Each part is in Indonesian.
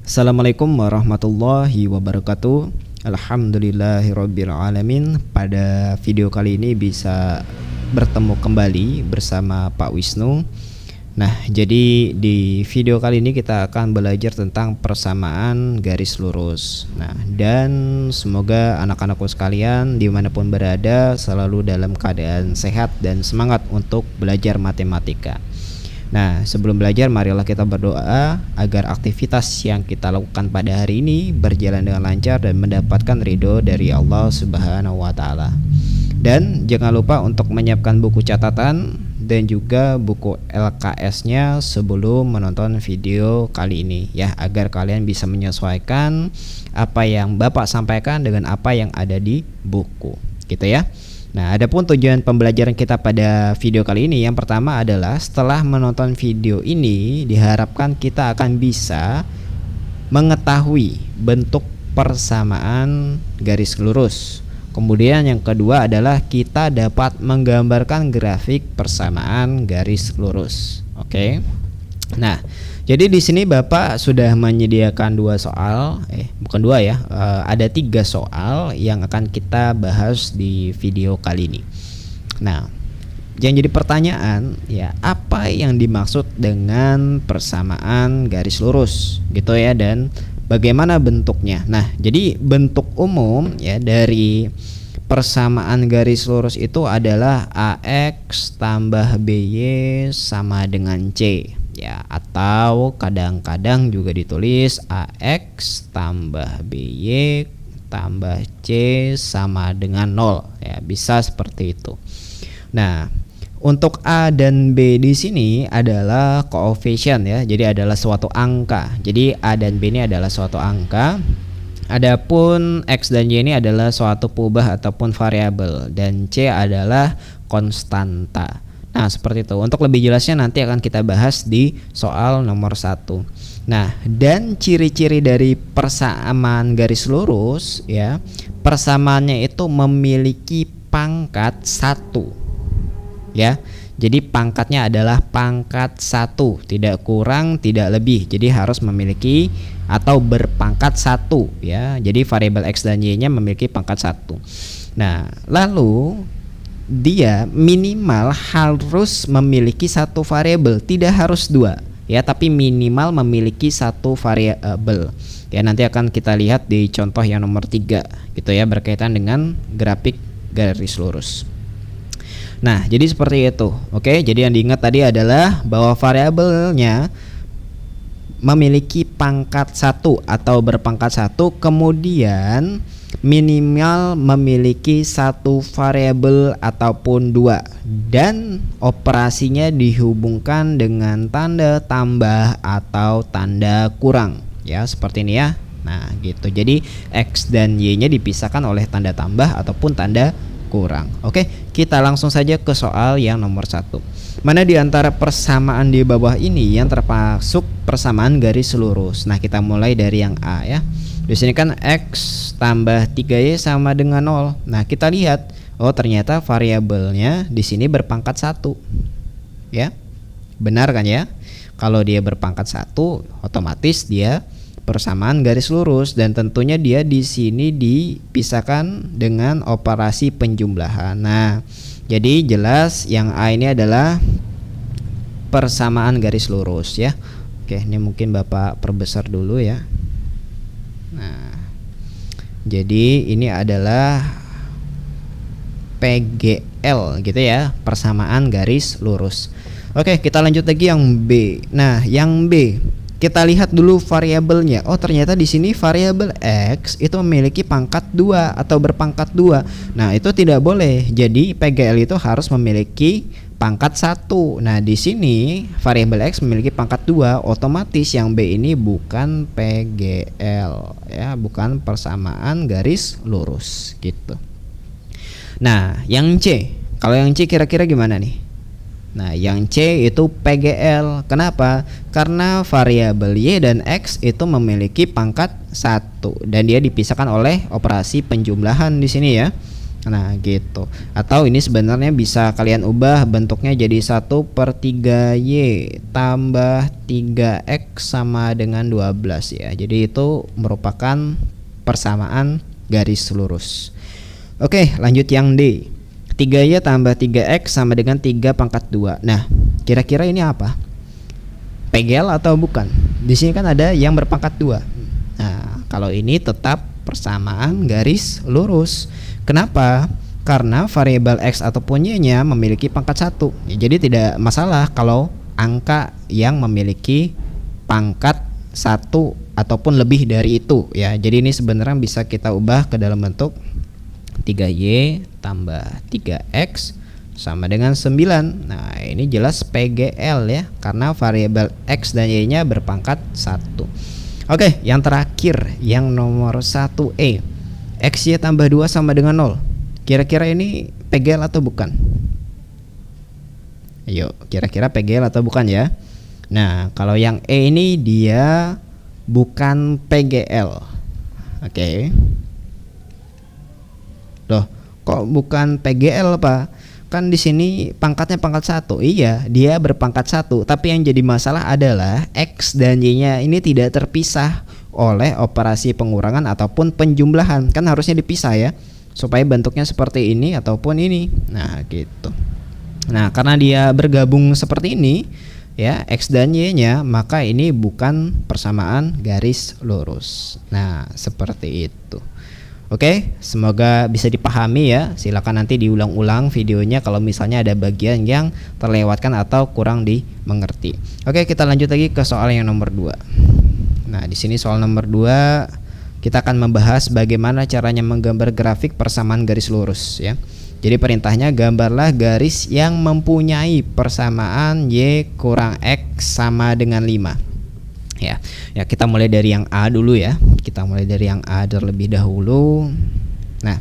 Assalamualaikum warahmatullahi wabarakatuh. Alhamdulillahirabbil alamin. Pada video kali ini bisa bertemu kembali bersama Pak Wisnu. Nah, jadi di video kali ini kita akan belajar tentang persamaan garis lurus. Nah, dan semoga anak-anakku sekalian dimanapun berada selalu dalam keadaan sehat dan semangat untuk belajar matematika. Nah, sebelum belajar marilah kita berdoa agar aktivitas yang kita lakukan pada hari ini berjalan dengan lancar dan mendapatkan ridho dari Allah Subhanahu wa taala. Dan jangan lupa untuk menyiapkan buku catatan dan juga buku LKS-nya sebelum menonton video kali ini ya, agar kalian bisa menyesuaikan apa yang Bapak sampaikan dengan apa yang ada di buku, gitu ya. Nah, adapun tujuan pembelajaran kita pada video kali ini, yang pertama adalah setelah menonton video ini diharapkan kita akan bisa mengetahui bentuk persamaan garis lurus. Kemudian yang kedua adalah kita dapat menggambarkan grafik persamaan garis lurus. Oke. Nah, jadi di sini Bapak sudah menyediakan dua soal, bukan dua ya, ada 3 soal yang akan kita bahas di video kali ini. Nah, yang jadi pertanyaan ya, apa yang dimaksud dengan persamaan garis lurus, gitu ya, dan bagaimana bentuknya. Nah, jadi bentuk umum ya dari persamaan garis lurus itu adalah AX tambah BY sama dengan C. Ya, atau kadang-kadang juga ditulis AX tambah BY tambah C sama dengan 0 ya, bisa seperti itu. Nah, untuk A dan B di sini adalah koefisien ya, jadi adalah suatu angka. Jadi A dan B ini adalah suatu angka. Adapun X dan Y ini adalah suatu peubah ataupun variabel, dan C adalah konstanta. Nah, seperti itu. Untuk lebih jelasnya nanti akan kita bahas di soal nomor 1. Nah, dan ciri-ciri dari persamaan garis lurus ya, persamaannya itu memiliki pangkat 1 ya. Jadi pangkatnya adalah pangkat 1, tidak kurang tidak lebih. Jadi harus memiliki atau berpangkat 1 ya. Jadi variabel X dan Y nya memiliki pangkat 1. Nah, lalu dia minimal harus memiliki 1 variabel, tidak harus 2 ya, tapi minimal memiliki 1 variabel ya. Nanti akan kita lihat di contoh yang nomor 3 gitu ya, berkaitan dengan grafik garis lurus. Nah, jadi seperti itu. Oke, jadi yang diingat tadi adalah bahwa variabelnya memiliki pangkat 1 atau berpangkat 1, kemudian minimal memiliki 1 variabel ataupun 2, dan operasinya dihubungkan dengan tanda tambah atau tanda kurang ya, seperti ini ya. Nah, gitu. Jadi X dan Y nya dipisahkan oleh tanda tambah ataupun tanda kurang. Oke, kita langsung saja ke soal yang nomor 1. Mana di antara persamaan di bawah ini yang termasuk persamaan garis lurus? Nah, kita mulai dari yang A ya. Di sini kan X tambah 3Y sama dengan 0. Nah, kita lihat, oh ternyata variabelnya di sini berpangkat 1. Ya. Benar kan ya? Kalau dia berpangkat 1, otomatis dia persamaan garis lurus, dan tentunya dia di sini dipisahkan dengan operasi penjumlahan. Nah, jadi jelas yang A ini adalah persamaan garis lurus ya. Oke, ini mungkin Bapak perbesar dulu ya. Nah, jadi ini adalah PGL gitu ya, persamaan garis lurus. Oke, kita lanjut lagi yang B. Nah, yang B kita lihat dulu variabelnya. Oh, ternyata di sini variabel X itu memiliki pangkat 2 atau berpangkat 2. Nah, itu tidak boleh. Jadi PGL itu harus memiliki pangkat 1. Nah, di sini variabel X memiliki pangkat 2, otomatis yang B ini bukan PGL ya, bukan persamaan garis lurus gitu. Nah, yang C. Kalau yang C kira-kira gimana nih? Nah, yang C itu PGL. Kenapa? Karena variabel Y dan X itu memiliki pangkat 1 dan dia dipisahkan oleh operasi penjumlahan di sini ya. Nah gitu. Atau ini sebenarnya bisa kalian ubah bentuknya jadi 1/3Y tambah 3X sama dengan 12 ya. Jadi itu merupakan persamaan garis lurus. Oke, lanjut yang D. 3Y tambah 3X sama dengan 3/2. Nah, kira-kira ini apa? PGL atau bukan? Di sini kan ada yang berpangkat 2. Nah, kalau ini tetap persamaan garis lurus. Kenapa? Karena variabel X ataupun Y-nya memiliki pangkat 1 ya, jadi tidak masalah kalau angka yang memiliki pangkat 1 ataupun lebih dari itu ya. Jadi ini sebenarnya bisa kita ubah ke dalam bentuk 3Y tambah 3X sama dengan 9. Nah ini jelas PGL ya, karena variabel X dan Y-nya berpangkat 1. Oke, yang terakhir yang nomor 1E, XY tambah 2 sama dengan 0. Kira-kira ini PGL atau bukan? Ayo, kira-kira PGL atau bukan ya? Nah, kalau yang E ini dia bukan PGL. Oke. Loh, kok bukan PGL, Pak? Kan di sini pangkatnya pangkat 1. Iya, dia berpangkat 1, tapi yang jadi masalah adalah X dan Y-nya ini tidak terpisah oleh operasi pengurangan ataupun penjumlahan. Kan harusnya dipisah ya, supaya bentuknya seperti ini ataupun ini. Nah gitu. Nah karena dia bergabung seperti ini ya, X dan Y-nya, maka ini bukan persamaan garis lurus. Nah seperti itu. Oke, semoga bisa dipahami ya. Silakan nanti diulang-ulang videonya kalau misalnya ada bagian yang terlewatkan atau kurang dimengerti. Oke, kita lanjut lagi ke soal yang nomor 2. Nah, di sini soal nomor 2 kita akan membahas bagaimana caranya menggambar grafik persamaan garis lurus ya. Jadi perintahnya gambarlah garis yang mempunyai persamaan Y kurang X sama dengan 5. Ya. Ya, kita mulai dari yang A dulu ya. Kita mulai dari yang A terlebih dahulu. Nah,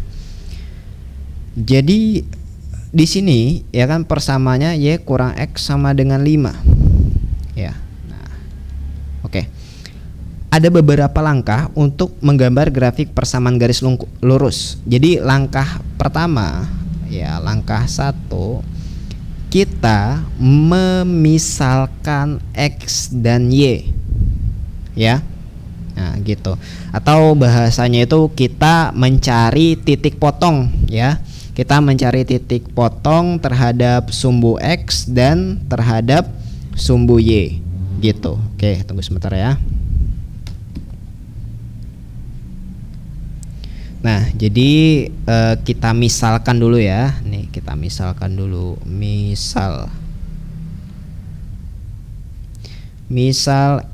jadi di sini ya kan persamaannya Y kurang X sama dengan 5. Ya. Nah. Oke. Ada beberapa langkah untuk menggambar grafik persamaan garis lurus. Jadi langkah pertama ya, langkah 1, kita memisalkan X dan Y ya. Nah gitu. Atau bahasanya itu kita mencari titik potong ya. Kita mencari titik potong terhadap sumbu X dan terhadap sumbu Y gitu. Oke, tunggu sebentar ya. Nah, jadi kita misalkan dulu ya. Nih, kita misalkan dulu. Misal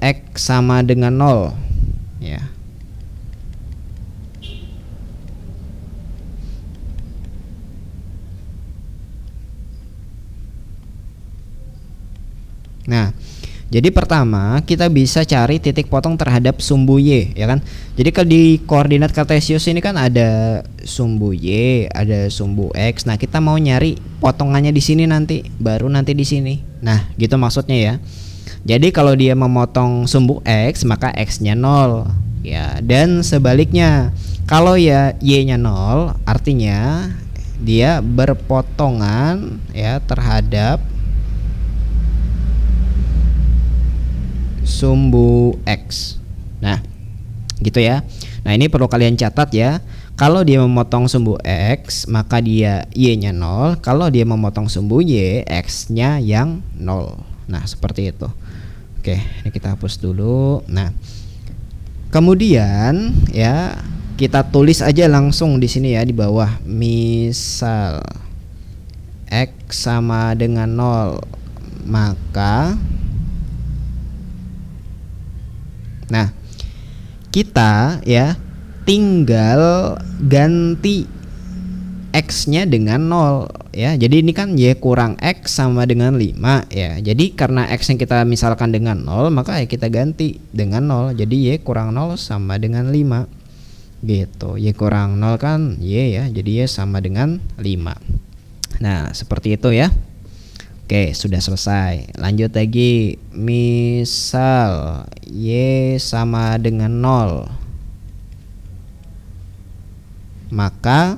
X sama dengan 0 ya. Nah, jadi pertama kita bisa cari titik potong terhadap sumbu Y ya kan. Jadi kalau di koordinat kartesius ini kan ada sumbu Y, ada sumbu X. Nah, kita mau nyari potongannya di sini nanti, baru nanti di sini. Nah, gitu maksudnya ya. Jadi kalau dia memotong sumbu X, maka X-nya 0 ya, dan sebaliknya. Kalau ya Y-nya 0, artinya dia berpotongan ya terhadap sumbu X. Nah, gitu ya. Nah, ini perlu kalian catat ya. Kalau dia memotong sumbu X, maka dia Y-nya 0. Kalau dia memotong sumbu Y, X-nya yang 0. Nah, seperti itu. Oke, ini kita hapus dulu. Nah, kemudian ya kita tulis aja langsung di sini ya di bawah. Misal X sama dengan 0, maka nah, kita ya tinggal ganti X-nya dengan 0 ya. Jadi ini kan Y kurang X sama dengan 5 ya. Jadi karena X yang kita misalkan dengan 0, maka ya kita ganti dengan 0. Jadi Y kurang 0 sama dengan 5 gitu. Y kurang 0 kan Y ya, jadi Y sama dengan 5. Nah, seperti itu ya. Oke, sudah selesai. Lanjut lagi. Misal Y sama dengan 0, maka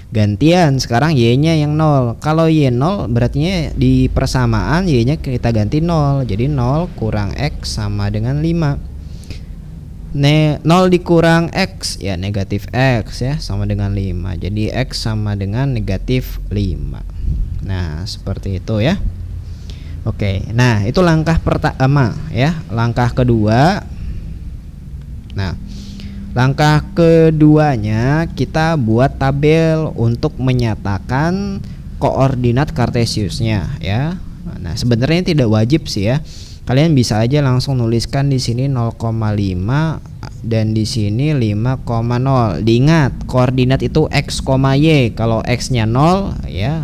Gantian sekarang Y-nya yang 0. Kalau Y 0 berarti di persamaan Y-nya kita ganti 0. Jadi 0 kurang X sama dengan 5. 0 dikurang X ya negatif X ya sama dengan 5. Jadi X sama dengan negatif 5. Nah seperti itu ya. Oke, nah itu langkah pertama ya. Langkah kedua. Nah langkah keduanya kita buat tabel untuk menyatakan koordinat kartesiusnya ya. Nah sebenarnya tidak wajib sih ya. Kalian bisa aja langsung nuliskan di sini 0,5 dan di sini 5,0. Diingat koordinat itu x, y. Kalau x-nya 0 ya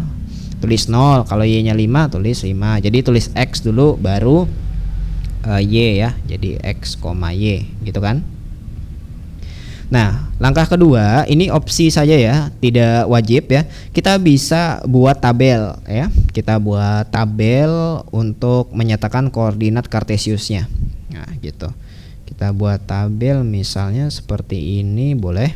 tulis 0, kalau y-nya 5 tulis 5. Jadi tulis x dulu baru y ya. Jadi x, y gitu kan. Nah, langkah kedua ini opsi saja ya, tidak wajib ya. Kita bisa buat tabel ya. Kita buat tabel untuk menyatakan koordinat kartesiusnya. Nah, gitu. Kita buat tabel misalnya seperti ini boleh.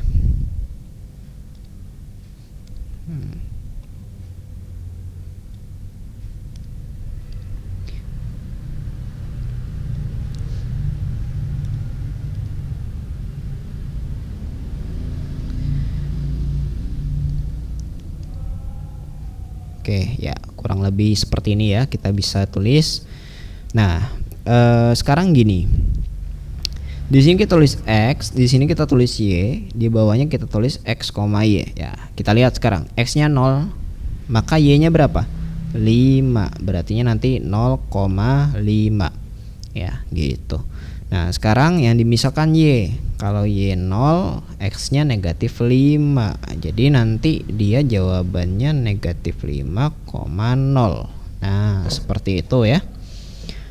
Oke ya kurang lebih seperti ini ya kita bisa tulis. Nah sekarang gini, di sini kita tulis x, di sini kita tulis y, di bawahnya kita tulis x, y ya. Kita lihat sekarang x-nya 0, maka y-nya berapa? 5, berarti nanti 0,5 ya gitu. Nah sekarang yang dimisalkan y, kalau y 0 x-nya negatif 5, jadi nanti dia jawabannya negatif 5,0. Nah seperti itu ya.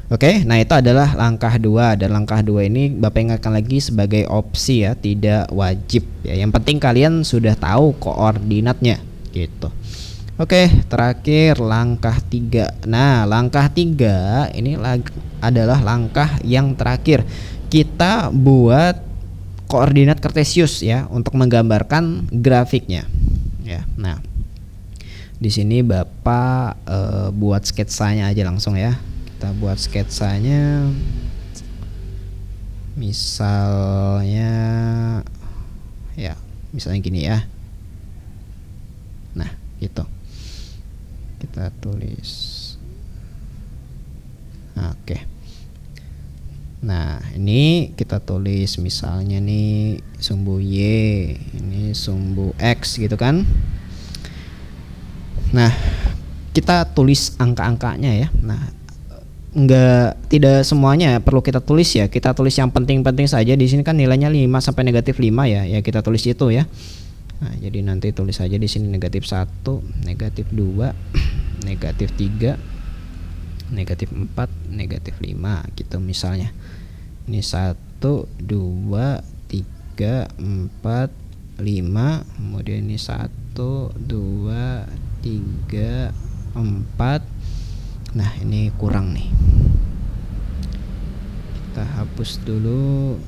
Oke, nah itu adalah langkah 2. Dan langkah 2 ini Bapak ingatkan lagi sebagai opsi ya, tidak wajib ya. Yang penting kalian sudah tahu koordinatnya gitu. Oke, terakhir langkah 3. Nah langkah 3 ini adalah langkah yang terakhir. Kita buat koordinat kartesius ya untuk menggambarkan grafiknya ya. Nah di sini Bapak buat sketsanya aja langsung ya. Kita buat sketsanya misalnya ya, misalnya gini ya. Nah gitu kita tulis. Oke. Nah ini kita tulis misalnya nih sumbu y, ini sumbu x gitu kan. Nah kita tulis angka-angkanya ya. Nah tidak semuanya perlu kita tulis ya. Kita tulis yang penting-penting saja. Di sini kan nilainya 5 sampai negatif 5 ya. Ya kita tulis itu ya. Nah jadi nanti tulis saja di sini negatif 1, negatif 2, negatif 3, negatif 4, negatif 5 gitu misalnya. Ini 1, 2, 3, 4, 5, kemudian ini 1, 2, 3, 4. Nah ini kurang nih, kita hapus dulu.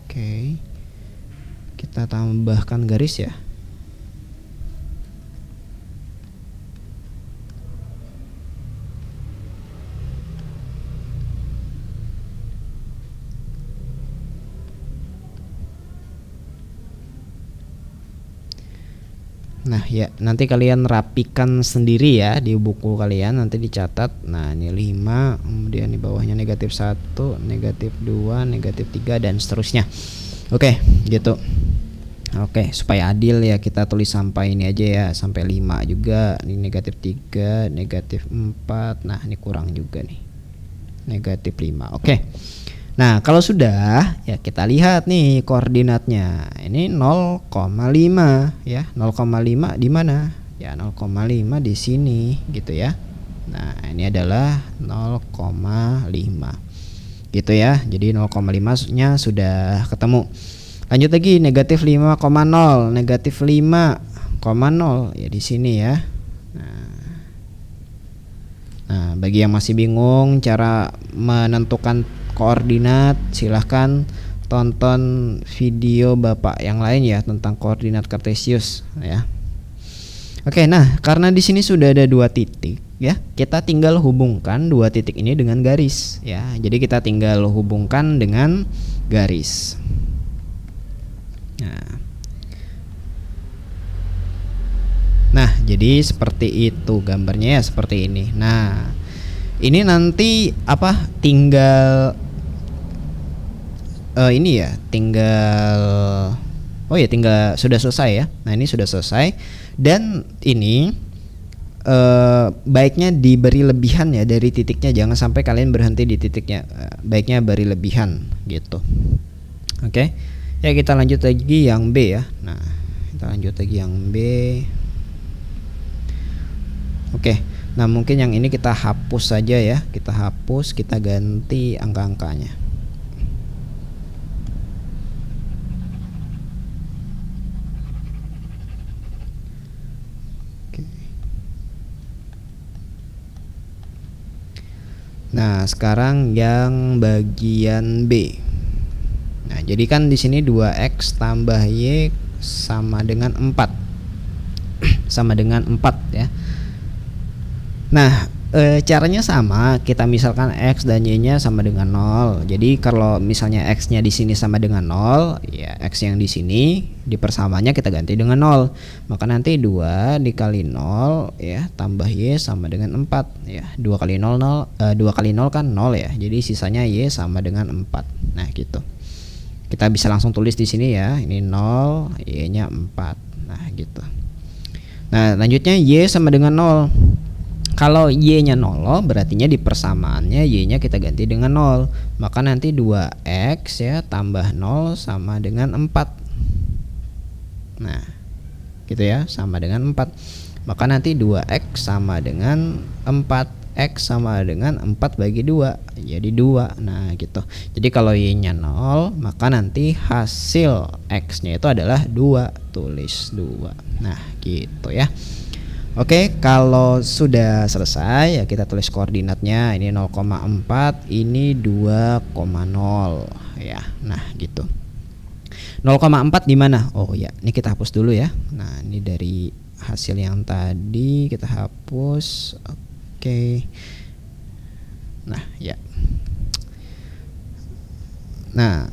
Oke, kita tambahkan garis ya. Nah ya nanti kalian rapikan sendiri ya di buku kalian, nanti dicatat. Nah ini 5, kemudian di bawahnya negatif 1, negatif 2, negatif 3 dan seterusnya. Oke gitu. Oke supaya adil ya kita tulis sampai ini aja ya, sampai 5 juga. Ini negatif 3, negatif 4. Nah ini kurang juga nih, negatif 5. Oke. Nah kalau sudah ya kita lihat nih koordinatnya. Ini 0,5 ya. 0,5 di mana? Ya 0,5 di sini gitu ya. Nah ini adalah 0,5 gitu ya. Jadi 0,5 nya sudah ketemu. Lanjut lagi negatif 5,0, negatif 5,0 ya di sini ya. Nah Nah, bagi yang masih bingung cara menentukan koordinat, silahkan tonton video Bapak yang lain ya tentang koordinat kartesius ya. Oke, nah karena di sini sudah ada 2 titik ya, kita tinggal hubungkan 2 titik ini dengan garis ya. Jadi kita tinggal hubungkan dengan garis. Nah, jadi seperti itu gambarnya ya, seperti ini. Nah, ini nanti apa? Tinggal ini ya, tinggal tinggal sudah selesai ya. Nah, ini sudah selesai dan ini baiknya diberi lebihan ya dari titiknya, jangan sampai kalian berhenti di titiknya. Baiknya beri lebihan gitu. Oke. Ya, kita lanjut lagi yang B ya. Nah, kita lanjut lagi yang B. Oke. Nah, mungkin yang ini kita hapus saja ya. Kita hapus, kita ganti angka-angkanya. Nah, sekarang yang bagian B. Nah, jadi kan di sini 2x tambah y sama dengan 4. Sama dengan 4 ya. Nah, caranya sama. Kita misalkan x dan y-nya sama dengan 0. Jadi kalau misalnya x-nya di sini sama dengan 0, ya x yang di sini di persamanya kita ganti dengan 0. Maka nanti 2 dikali 0 ya tambah y sama dengan 4 ya. 2 kali 0 2 kali 0 kan 0 ya. Jadi sisanya y sama dengan 4. Nah, gitu. Kita bisa langsung tulis di sini ya. Ini 0, y-nya 4. Nah, gitu. Nah, lanjutnya y sama dengan 0. Kalau y-nya 0, berartinya di persamaannya y-nya kita ganti dengan 0. Maka nanti 2x ya tambah 0 sama dengan 4. Nah, gitu ya, sama dengan 4. Maka nanti 2x sama dengan 4. X sama dengan 4 bagi 2, jadi 2. Nah, gitu. Jadi kalau y-nya 0, maka nanti hasil x-nya itu adalah 2. Tulis 2. Nah, gitu ya. Oke, kalau sudah selesai ya kita tulis koordinatnya. Ini 0,4, ini 2,0 ya. Nah, gitu. 0,4 di mana? Oh ya, ini kita hapus dulu ya. Nah, ini dari hasil yang tadi kita hapus. Oke. Nah, ya. Nah,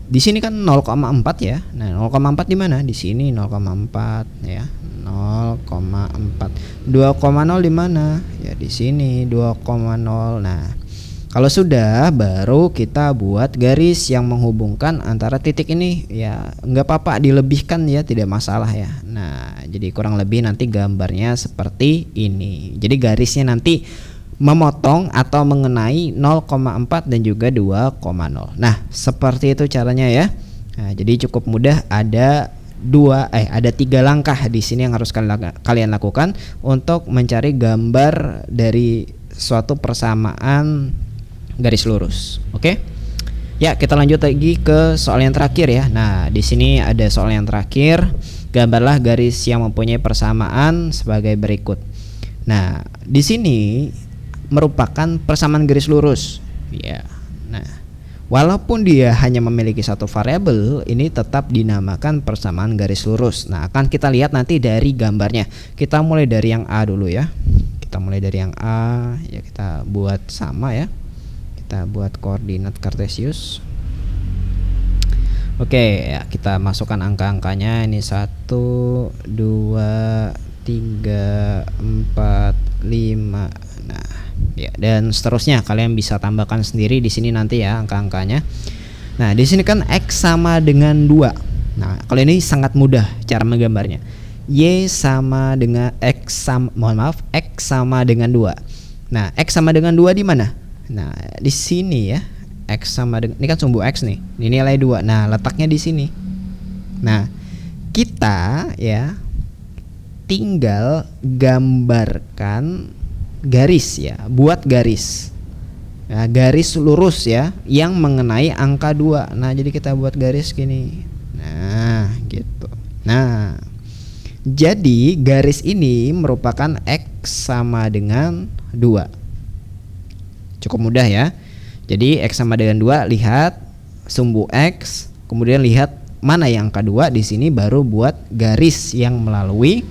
di sini kan 0,4 ya. Nah, 0,4 di mana? Di sini 0,4 ya. 0,4. 2,0 di mana? Ya di sini 2,0. Nah, kalau sudah baru kita buat garis yang menghubungkan antara titik ini ya. Nggak apa-apa dilebihkan ya, tidak masalah ya. Nah, jadi kurang lebih nanti gambarnya seperti ini. Jadi garisnya nanti memotong atau mengenai 0,4 dan juga 2,0. Nah, seperti itu caranya ya. Nah, jadi cukup mudah. Ada 3 langkah di sini yang harus kalian lakukan untuk mencari gambar dari suatu persamaan garis lurus. Oke? Ya, kita lanjut lagi ke soal yang terakhir ya. Nah, di sini ada soal yang terakhir. Gambarlah garis yang mempunyai persamaan sebagai berikut. Nah, di sini merupakan persamaan garis lurus. Ya. Nah, walaupun dia hanya memiliki satu variabel, ini tetap dinamakan persamaan garis lurus. Nah, akan kita lihat nanti dari gambarnya. Kita mulai dari yang A dulu ya. Kita mulai dari yang A, ya kita buat sama ya. Kita buat koordinat kartesius. Oke, ya kita masukkan angka-angkanya. Ini 1, 2, 3, 4, 5. Nah, ya, dan seterusnya kalian bisa tambahkan sendiri di sini nanti ya angka-angkanya. Nah, di sini kan x sama dengan 2. Nah, kalau ini sangat mudah cara menggambarnya. Y sama dengan x sama dengan 2. Nah, x sama dengan 2 di mana? Nah, di sini ya. X sama dengan, ini kan sumbu x nih. Ini nilai 2. Nah, letaknya di sini. Nah, kita ya tinggal gambarkan garis ya, buat garis. Nah, garis lurus ya yang mengenai angka 2. Nah, jadi kita buat garis gini. Nah, gitu. Nah, jadi garis ini merupakan x sama dengan 2. Cukup mudah ya. Jadi X sama dengan 2, lihat sumbu X, kemudian lihat mana yang angka 2, di sini baru buat garis yang melalui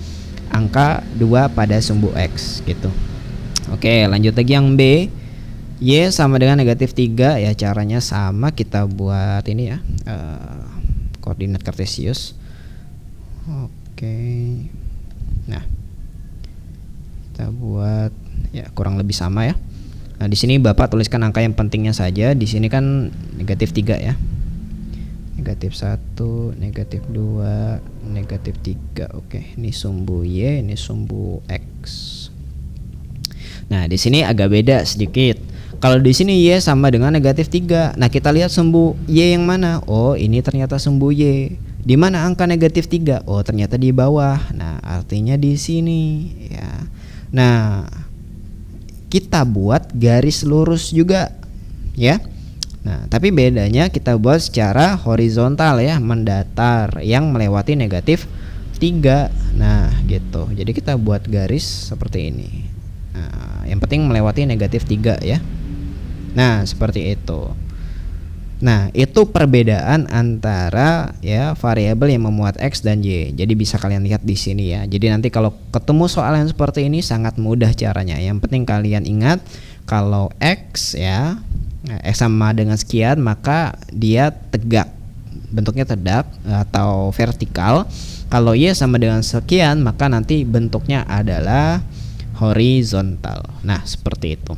angka 2 pada sumbu X gitu. Oke, lanjut lagi yang B. Y sama dengan negatif 3 ya, caranya sama, kita buat ini ya, koordinat kartesius. Oke. Nah, kita buat ya kurang lebih sama ya. Nah, di sini Bapak tuliskan angka yang pentingnya saja. Di sini kan negatif 3 ya. Negatif 1, negatif 2, negatif 3. Oke, ini sumbu Y, ini sumbu X. Nah, di sini agak beda sedikit. Kalau di sini Y sama dengan negatif 3. Nah, kita lihat sumbu Y yang mana? Oh, ini ternyata sumbu Y. Di mana angka negatif 3? Oh, ternyata di bawah. Nah, artinya di sini ya. Nah, kita buat garis lurus juga ya. Nah, tapi bedanya kita buat secara horizontal ya, mendatar yang melewati negatif 3. Nah, gitu. Jadi kita buat garis seperti ini. Nah, yang penting melewati negatif 3 ya. Nah, seperti itu. Nah, itu perbedaan antara ya variabel yang memuat X dan Y. Jadi bisa kalian lihat di sini ya. Jadi nanti kalau ketemu soal yang seperti ini sangat mudah caranya. Yang penting kalian ingat kalau X ya, X sama dengan sekian, maka dia tegak. Bentuknya tegak atau vertikal. Kalau Y sama dengan sekian, maka nanti bentuknya adalah horizontal. Nah, seperti itu.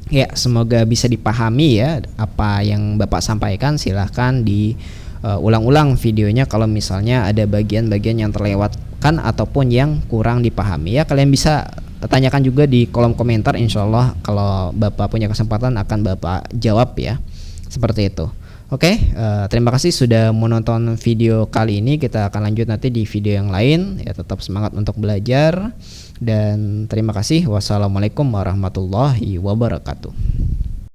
Ya, semoga bisa dipahami ya apa yang Bapak sampaikan. Silahkan diulang-ulang videonya kalau misalnya ada bagian-bagian yang terlewatkan ataupun yang kurang dipahami ya. Kalian bisa tanyakan juga di kolom komentar. Insya Allah kalau Bapak punya kesempatan akan Bapak jawab ya. Seperti itu. Oke, terima kasih sudah menonton video kali ini. Kita akan lanjut nanti di video yang lain ya. Tetap semangat untuk belajar dan terima kasih. Wassalamualaikum warahmatullahi wabarakatuh.